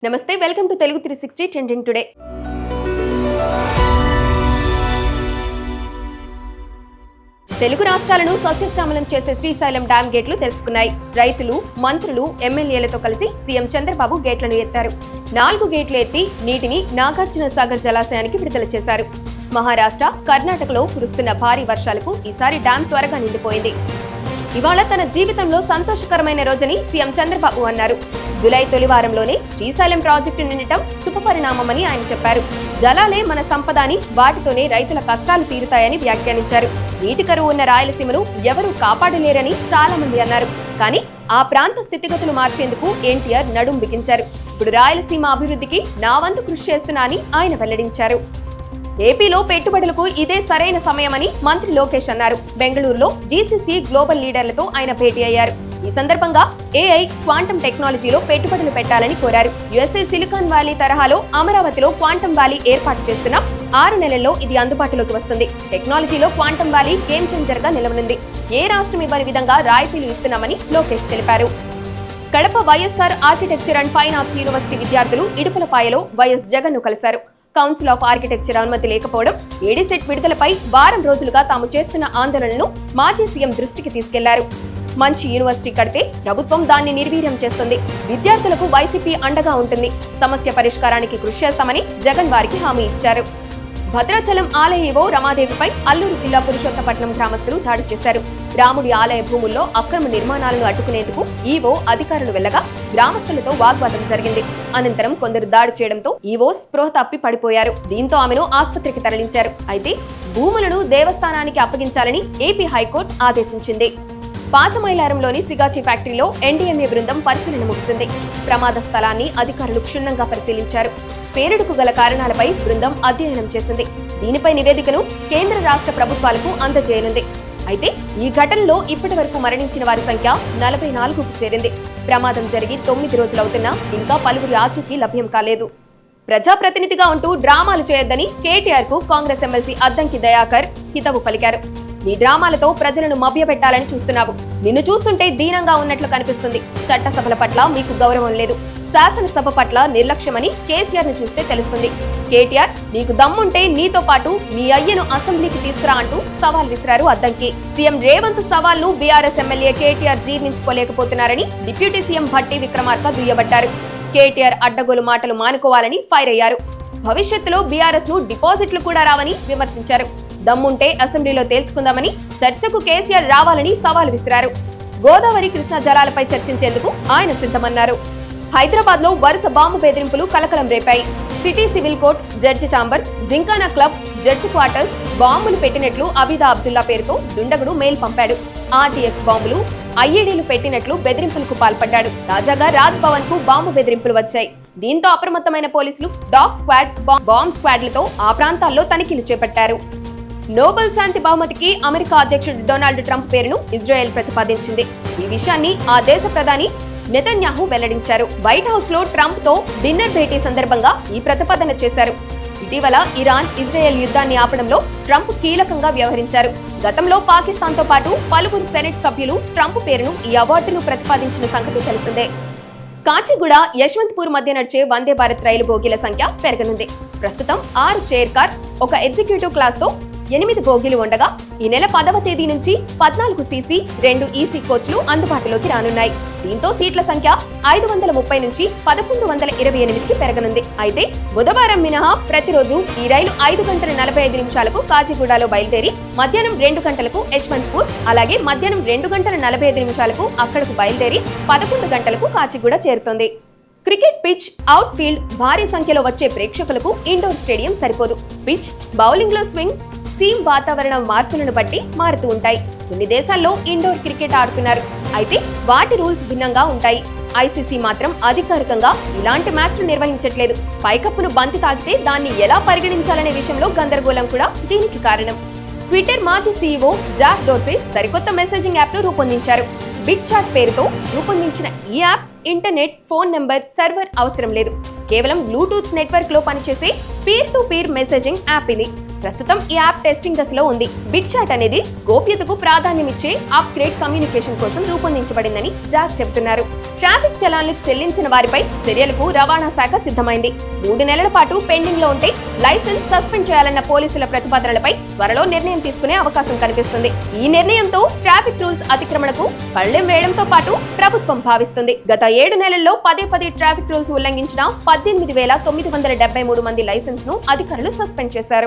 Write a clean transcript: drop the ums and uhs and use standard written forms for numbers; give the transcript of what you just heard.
నమస్తే, welcome to Telugu 360 trending today. Telugu రాష్ట్రాలను సస్యశ్యామలం చేసే శ్రీశైలం డ్యాం గేట్లు తెరుచుకున్నాయి. రైతులు, మంత్రులు, ఎమ్మెల్యేలతో కలిసి సీఎం చంద్రబాబు గేట్లను ఎత్తారు. 4 గేట్లు ఎత్తి నీటిని నాగార్జున సాగర్ జలాశయానికి విడుదల చేశారు. మహారాష్ట్ర, కర్ణాటకలో కురుస్తున్న భారీ వర్షాలకు ఈసారి డ్యాం త్వరగా నిండిపోయింది. ఇవాళ తన జీవితంలో సంతోషకరమైన రోజని సీఎం చంద్రబాబు అన్నారు. జూలై తొలి వారంలోనే శ్రీశైలం ప్రాజెక్టు నిండటం శుభపరిణామమని ఆయన చెప్పారు. జలాలే మన సంపద అని, వాటితోనే రైతుల కష్టాలు తీరుతాయని వ్యాఖ్యానించారు. నీటి కరువు ఉన్న రాయలసీమను ఎవరూ కాపాడలేరని చాలా మంది అన్నారు. కానీ ఆ ప్రాంత స్థితిగతులు మార్చేందుకు ఎన్టీఆర్ నడుం బిగించారు. ఇప్పుడు రాయలసీమ అభివృద్ధికి నా వంతు కృషి చేస్తున్నా అని ఆయన వెల్లడించారు. ఏపీలో పెట్టుబడులకు ఇదే సరైన సమయమని మంత్రి లోకేష్ అన్నారు. బెంగళూరులో జీసీసీ గ్లోబల్ లీడర్లతో ఆయన భేటీ అయ్యారు. ఈ సందర్భంగా ఏఐ, క్వాంటమ్ టెక్నాలజీలో పెట్టుబడులు పెట్టాలని కోరారు. యుఎస్ఏ సిలికాన్ వ్యాలీ తరహాలో అమరావతిలో క్వాంటమ్ వ్యాలీ ఏర్పాటు చేస్తున్నాం. 6 నెలల్లో ఇది అందుబాటులోకి వస్తుంది. టెక్నాలజీలో క్వాంటమ్ వ్యాలీ గేమ్ చేంజర్ గా నిలవనుంది. ఏ రాష్ట్రం ఇవ్వని విధంగా రాయితీలు ఇస్తున్నామని లోకేష్ తెలిపారు. Kadapa YSR architecture and fine arts university విద్యార్థులు ఇడుపులపాయలో వైఎస్ జగన్ ను కలిశారు. కౌన్సిల్ ఆఫ్ ఆర్కిటెక్చర్ అనుమతి లేకపోవడం, ఏడీసెట్ విడుదలపై వారం రోజులుగా తాము చేస్తున్న ఆందోళనను మాజీ సీఎం దృష్టికి తీసుకెళ్లారు. మంచి యూనివర్సిటీ కడితే ప్రభుత్వం దాన్ని నిర్వీర్యం చేస్తుంది. విద్యార్థులకు వైసీపీ అండగా ఉంటుంది. సమస్య పరిష్కారానికి కృషి చేస్తామని జగన్ వారికి హామీ ఇచ్చారు. భద్రాచలం ఆలయ ఈవో రమాదేవిపై అల్లూరు జిల్లా పురుషోత్తపట్నం గ్రామస్తులు దాడి చేశారు. రాముడి ఆలయ భూముల్లో అక్రమ నిర్మాణాలను అడ్డుకునేందుకు ఈవో అధికారులు వెళ్లగా గ్రామస్తులతో వాగ్వాదం జరిగింది. అనంతరం కొందరు దాడి చేయడంతో ఈవో స్పృహ తప్పి పడిపోయారు. దీంతో ఆమెను ఆసుపత్రికి తరలించారు. అయితే భూములను దేవస్థానానికి అప్పగించాలని ఏపీ హైకోర్టు ఆదేశించింది. పాసమైలారంలోని సిగాచి ఫ్యాక్టరీలో ఎన్డీఎంఏ బృందం పరిశీలన ముగిసింది. ప్రమాద స్థలాన్ని అధికారులు క్షుణ్ణంగా పరిశీలించారు. పేలుడుకు గల కారణాలపై బృందం అధ్యయనం చేసింది. దీనిపై నివేదికను కేంద్ర రాష్ట్ర ప్రభుత్వాలకు అందజేయనుంది. అయితే ఈ ఘటనలో ఇప్పటి వరకు మరణించిన వారి సంఖ్య 44కు చేరింది. ప్రమాదం జరిగి 9 రోజులవుతున్నా ఇంకా పలువురి ఆచూకీ లభ్యం కాలేదు. ప్రజాప్రతినిధిగా ఉంటూ డ్రామాలు చేయొద్దని కేటీఆర్ కు కాంగ్రెస్ ఎమ్మెల్సీ అద్దంకి దయాకర్ హితవు పలికారు. నీ డ్రామాలతో ప్రజలను మభ్యపెట్టాలని చూస్తున్నావు. నిన్ను చూస్తుంటే దీనంగా ఉన్నట్లు కనిపిస్తుంది. చట్టసభల పట్ల మీకు గౌరవం లేదు. శాసనసభ పట్ల నిర్లక్ష్యమని కేసీఆర్ ను చూస్తే తెలుస్తుంది. కేటీఆర్, నీకు దమ్ముంటే నీతో పాటు నీ అయ్యను అసెంబ్లీకి తీసుకురా అంటూ సవాల్ విసిరారు అద్దంకి. సీఎం రేవంత్ సవాల్ను బీఆర్ఎస్ ఎమ్మెల్యే కేటీఆర్ జీర్ణించుకోలేకపోతున్నారని డిప్యూటీ సీఎం భట్టి విక్రమార్క దుయ్యబట్టారు. కేటీఆర్ అడ్డగోలు మాటలు మానుకోవాలని ఫైర్ అయ్యారు. భవిష్యత్తులో బీఆర్ఎస్ ను డిపాజిట్లు కూడా రావని విమర్శించారు. దమ్ముంటే అసెంబ్లీలో తేల్చుకుందామని, చర్చకు కేసీఆర్ రావాలని సవాల్ విసిరారు. గోదావరి, కృష్ణా జలాలపై చర్చించేందుకు ఆయన సిద్ధమన్నారు. హైదరాబాద్ లో వరుస బాంబు బెదిరింపులు కలకలం రేపాయి. City civil court, judge chambers, gymkhana club, judge quarters బాంబులు పెట్టినట్లు అబీదా అబ్దుల్లా పేరుతో దుండగుడు మెయిల్ పంపాడు. ఆర్టీఎక్స్ బాంబులు, ఐఈడీలు పెట్టినట్లు బెదిరింపులకు పాల్పడ్డాడు. తాజాగా రాజ్ భవన్ కు బాంబు బెదిరింపులు వచ్చాయి. దీంతో అప్రమత్తమైన పోలీసులు డాగ్ స్క్వాడ్, బాంబ్ స్క్వాడ్లతో ఆ ప్రాంతాల్లో తనిఖీలు చేపట్టారు. నోబెల్ శాంతి బహుమతికి అమెరికా అధ్యక్షుడు డొనాల్డ్ ట్రంప్ పేరును ఇజ్రాయెల్ ప్రతిపాదించింది. ఈ విషయాన్ని ఆ దేశ ప్రధాని నెతన్యాహు వెల్లడించారు. వైట్ హౌస్ లో ట్రంప్ తో డిన్నర్ భేటీ సందర్భంగా ఈ ప్రతిపాదన చేశారు. ఇటీవల ఇరాన్, ఇజ్రాయెల్ యుద్ధాన్ని ఆపడంలో ట్రంప్ కీలకంగా వ్యవహరించారు. గతంలో పాకిస్తాన్ తో పాటు పలువురు సెనెట్ సభ్యులు ట్రంప్ పేరును ఈ అవార్డును ప్రతిపాదించిన సంగతి తెలిసిందే. కాచిగూడ, యశ్వంత్పూర్ మధ్య నడిచే వందే భారత్ రైలు బోగీల సంఖ్య పెరగనుంది. ప్రస్తుతం 6 చైర్ కార్, ఒక ఎగ్జిక్యూటివ్ క్లాస్ తో 8 బోగీలు ఉండగా ఈ నెల 10వ తేదీ నుంచి 14 సీసీ, 2 ఈసీ కోచ్లు అందుబాటులోకి రానున్నాయి. దీంతో సీట్ల సంఖ్య 530 నుంచి 1128కి పెరగనుంది. అయితే బుధవారం మినహా ప్రతిరోజు ఈ రైలు 5 గంటల 45 నిమిషాలకు కాచిగూడలో బయలుదేరి మధ్యాహ్నం 2 గంటలకు యశ్వంత్పూర్, అలాగే మధ్యాహ్నం 2 గంటల 45 నిమిషాలకు అక్కడకు బయలుదేరి 11 గంటలకు కాచిగూడ చేరుతోంది. క్రికెట్ పిచ్, అవుట్ ఫీల్డ్, భారీ సంఖ్యలో వచ్చే ప్రేక్షకులకు ఇండోర్ స్టేడియం సరిపోదు. పిచ్, బౌలింగ్ లో స్వింగ్, సీమ్ వాతావరణం మార్పులను బట్టి మారుతూ ఉంటాయి. కొన్ని దేశాల్లో ఇండోర్ క్రికెట్ ఆడుతున్నారు. అయితే వాటి రూల్స్ భిన్నంగా ఉంటాయి. ఐసీసీ మాత్రం అధికారికంగా ఇలాంటి మ్యాచ్లు నిర్వహించట్లేదు. పైకప్పును బంతి తాకితే దాన్ని ఎలా పరిగణించాలనే విషయంలో గందరగోళం కూడా దీనికి కారణం. ట్విట్టర్ మాజీ సీఈఓ జాక్ డోర్సే సరికొత్త మెసేజింగ్ యాప్ ను రూపొందించారు. బిట్ చాట్ పేరుతో రూపొందించిన ఈ app internet, phone number, server అవసరం లేదు. కేవలం బ్లూటూత్ నెట్వర్క్ లో పనిచేసే peer to peer messaging app ఇది. ప్రస్తుతం ఈ యాప్ టెస్టింగ్ దశలో ఉంది. బిట్ చాట్ అనేది గోప్యతకు ప్రాధాన్యమిచ్చే అప్గ్రేడ్ కమ్యూనికేషన్ కోసం రూపొందించబడిందని జాక్ చెబుతున్నారు. ట్రాఫిక్ చలాన్లు చెల్లించిన వారిపై చర్యలకు రవాణా శాఖ సిద్ధమైంది. 3 నెలల పాటు పెండింగ్ లో ఉంటే లైసెన్స్ సస్పెండ్ చేయాలన్న పోలీసుల ప్రతిపాదనలపై త్వరలో నిర్ణయం తీసుకునే అవకాశం కనిపిస్తుంది. ఈ నిర్ణయంతో ట్రాఫిక్ రూల్స్ అతిక్రమణకు పళ్లెం వేయడంతో పాటు ప్రభుత్వం భావిస్తుంది. గత 7 నెలల్లో పదే ట్రాఫిక్ రూల్స్ ఉల్లంఘించిన 18,973 మంది లైసెన్స్ ను అధికారులు సస్పెండ్ చేశారు.